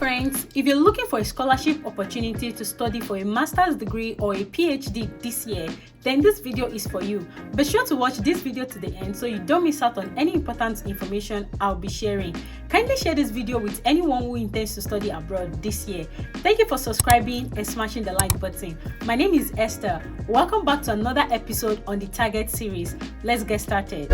friends, if you're looking for a scholarship opportunity to study for a master's degree or a PhD this year, then this video is for you. Be sure to watch this video to the end so you don't miss out on any important information I'll be sharing. Kindly share this video with anyone who intends to study abroad this year. Thank you for subscribing and smashing the like button. My name is Esther. Welcome back to another episode on the Target series. Let's get started.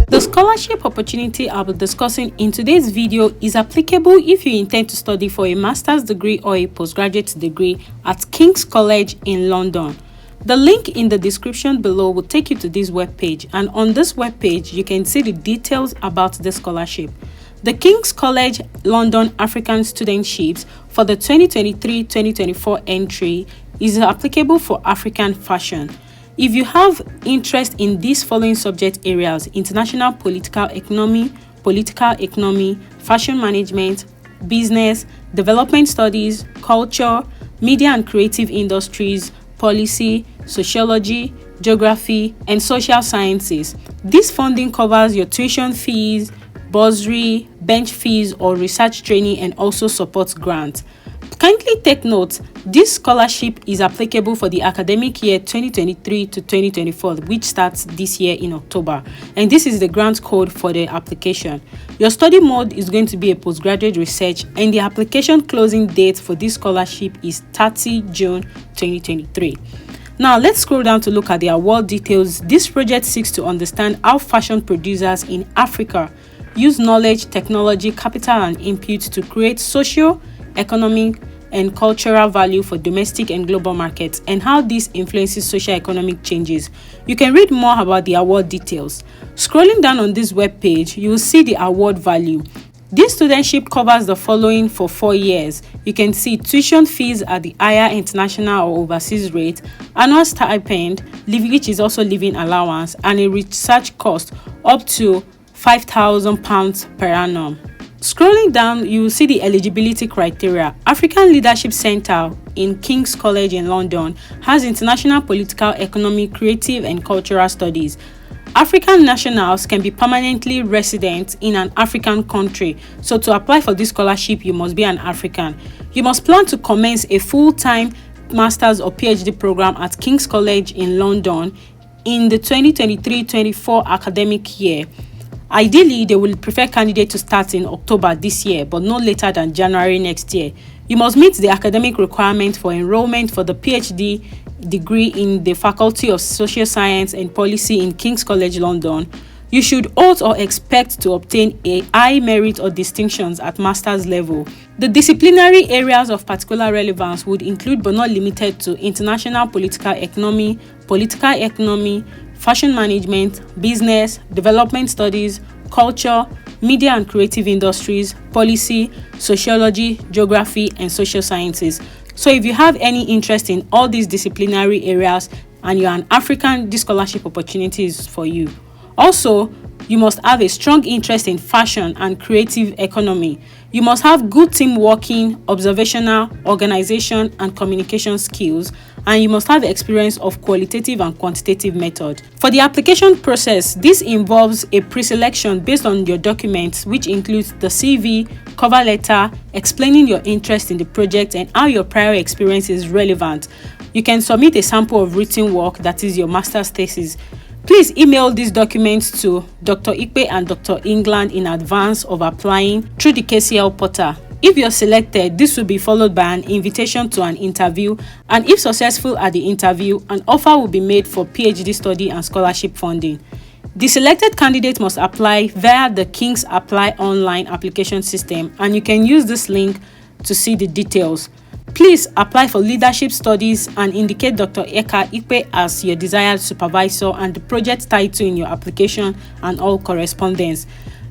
The scholarship opportunity I'll be discussing in today's video is applicable if you intend to study for a master's degree or a postgraduate degree at King's College in London. The link in the description below will take you to this webpage, and on this webpage you can see the details about the scholarship. The King's College London African Studentships for the 2023-2024 entry is applicable for African fashion. If you have interest in these following subject areas: international political economy, fashion management, business, development studies, culture, media and creative industries, policy, sociology, geography, and social sciences, this funding covers your tuition fees, bursary, bench fees, or research training, and also supports grants. Kindly take note, this scholarship is applicable for the academic year 2023 to 2024, which starts this year in October, and this is the grant code for the application. Your study mode is going to be a postgraduate research, and the application closing date for this scholarship is 30 June 2023. Now let's scroll down to look at the award details. This project seeks to understand how fashion producers in Africa use knowledge, technology, capital, and input to create social, economic, and cultural value for domestic and global markets, and how this influences socio-economic changes. You can read more about the award details. Scrolling down on this web page, you will see the award value. This studentship covers the following for 4 years. You can see tuition fees at the higher international or overseas rate, annual stipend, which is also living allowance, and a research cost up to £5,000 per annum. Scrolling down, you will see the eligibility criteria. African Leadership Center in King's College in London has international, political, economic, creative, and cultural studies. African nationals can be permanently resident in an African country. So to apply for this scholarship, you must be an African. You must plan to commence a full-time master's or PhD program at King's College in London in the 2023-24 academic year. Ideally, they will prefer candidates to start in October this year, but no later than January next year. You must meet the academic requirement for enrollment for the PhD degree in the Faculty of Social Science and Policy in King's College London. You should ought or expect to obtain a high merit or distinctions at master's level. The disciplinary areas of particular relevance would include but not limited to international political economy, fashion management, business, development studies, culture, media and creative industries, policy, sociology, geography, and social sciences. So if you have any interest in all these disciplinary areas and you're an African, this scholarship opportunity is for you. Also, you must have a strong interest in fashion and creative economy. You must have good team working, observational, organization, and communication skills, and you must have experience of qualitative and quantitative method. For the application process, this involves a pre-selection based on your documents, which includes the CV, cover letter, explaining your interest in the project and how your prior experience is relevant. You can submit a sample of written work, that is your master's thesis. Please email these documents to Dr. Ikpe and Dr. England in advance of applying through the KCL portal. If you're selected, this will be followed by an invitation to an interview, and if successful at the interview, an offer will be made for PhD study and scholarship funding. The selected candidate must apply via the King's Apply online application system, and you can use this link to see the details. Please apply for leadership studies and indicate Dr. Eka Ikpe as your desired supervisor and the project title in your application and all correspondence.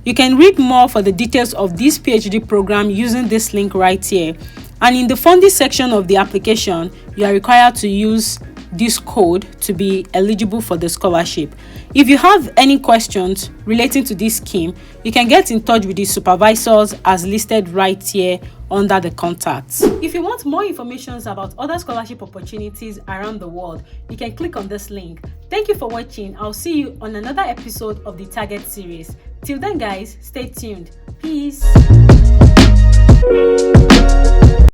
You can read more for the details of this PhD program using this link right here. And in the funding section of the application, you are required to use this code to be eligible for the scholarship. If you have any questions relating to this scheme, you can get in touch with the supervisors as listed right here under the contacts. If you want more information about other scholarship opportunities around the world, you can click on this link. Thank you for watching. I'll see you on another episode of the Target series. Till then guys, stay tuned. Peace.